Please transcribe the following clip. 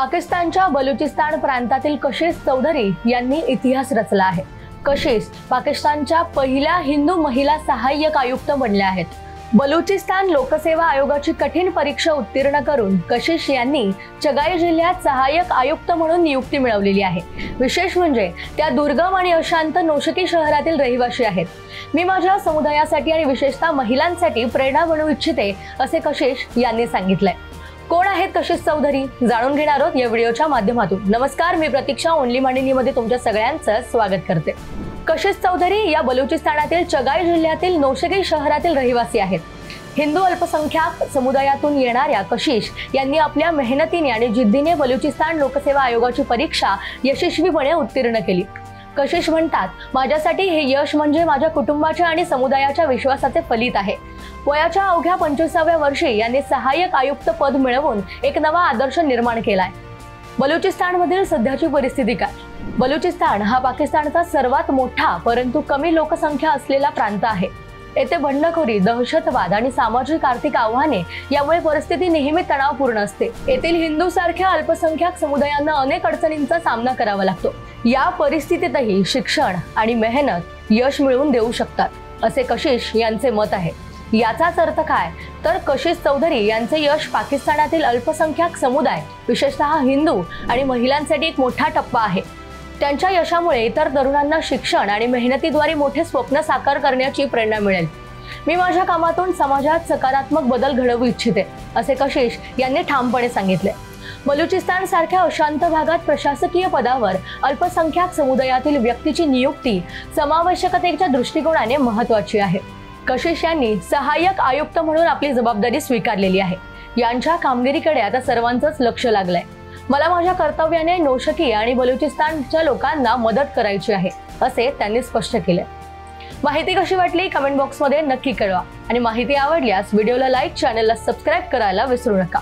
पाकिस्तानच्या बलुचिस्तान प्रांतातील कशिश चौधरी यांनी इतिहास रचला आहे। कशिश पाकिस्तानच्या पहिल्या हिंदू महिला सहाय्यक आयुक्त बनल्या आहेत। बलुचिस्तान लोकसेवा आयोगाची कठीण परीक्षा उत्तीर्ण करून कशिश यांनी चगाई जिल्ह्यात सहाय्यक आयुक्त म्हणून नियुक्ती मिळवलेली आहे। विशेष म्हणजे त्या दुर्गम आणि अशांत नौशकी शहरातील रहिवासी आहेत। मी माझ्या समुदायासाठी आणि विशेषतः महिलांसाठी प्रेरणा बनू इच्छिते, असे कशिश यांनी सांगितलंय। कोण आहेत कशिश चौधरी जाणून घेणार आहोत या व्हिडिओच्या माध्यमातून। नमस्कार, मी प्रतीक्षा ओनली मांडिनीमध्ये तुमच्या सगळ्यांचं स्वागत करते। कशिश चौधरी या बलुचिस्तानातील चगाई जिल्ह्यातील नौशकी शहरातील रहिवासी आहेत। हिंदू अल्पसंख्याक समुदायातून येणाऱ्या कशिश यांनी आपल्या मेहनतीने आणि जिद्दीने बलुचिस्तान लोकसेवा आयोगाची परीक्षा यशस्वीपणे उत्तीर्ण केली। कशिश म्हणतात, माझ्यासाठी हे यश म्हणजे माझ्या कुटुंबाच्या आणि समुदायाच्या विश्वासाचे फलित आहे। वयाच्या अवघ्या 25व्या वर्षी यांनी सहाय्यक आयुक्त पद मिळवून एक नवा आदर्श निर्माण केलाय। बलुचिस्तानमधील सध्याची परिस्थिती काय? बलुचिस्तान हा पाकिस्तानचा सर्वात मोठा परंतु कमी लोकसंख्या असलेला प्रांत आहे। येथे बंडखोरी, दहशतवाद आणि सामाजिक आर्थिक आव्हाने यामुळे परिस्थिती नेहमी तणावपूर्ण असते। येथील हिंदू सारख्या अल्पसंख्याक समुदायांना अनेक अडचणींचा सामना करावा लागतो। या परिस्थितीतही शिक्षण आणि मेहनत यश मिळवून देऊ शकतात, असे कशिश यांचे मत आहे। याचाच अर्थ काय, तर कशिश चौधरी यांचे यश पाकिस्तानातील अल्पसंख्याक समुदाय, विशेषतः हिंदू आणि महिलांसाठी एक मोठा टप्पा आहे। त्यांच्या यशामुळे इतर तरुणांना शिक्षण आणि मेहनतीद्वारे मोठे स्वप्न साकार करण्याची प्रेरणा मिळेल। मी माझ्या कामातून समाजात सकारात्मक बदल घडवू इच्छिते, असे कशिश यांनी ठामपणे सांगितले। बलुचिस्तान सारख्या अशांत भागात प्रशासकीय पदावर अल्पसंख्याक समुदायातील व्यक्तीची नियुक्ती समावेशकतेच्या दृष्टिकोनाने महत्त्वाची आहे। कशिश यांनी सहाय्यक आयुक्त म्हणून आपली जबाबदारी स्वीकारलेली आहे। यांच्या कामगिरीकडे आता सर्वांचंच लक्ष लागलंय। मला माझ्या कर्तव्याने नौशकी आणि बलुचिस्तानच्या लोकांना मदत करायची आहे, असे त्यांनी स्पष्ट केले। माहिती कशी वाटली कमेंट बॉक्समध्ये नक्की कळवा आणि माहिती आवडल्यास व्हिडिओला लाईक, चॅनलला सबस्क्राईब करायला विसरू नका।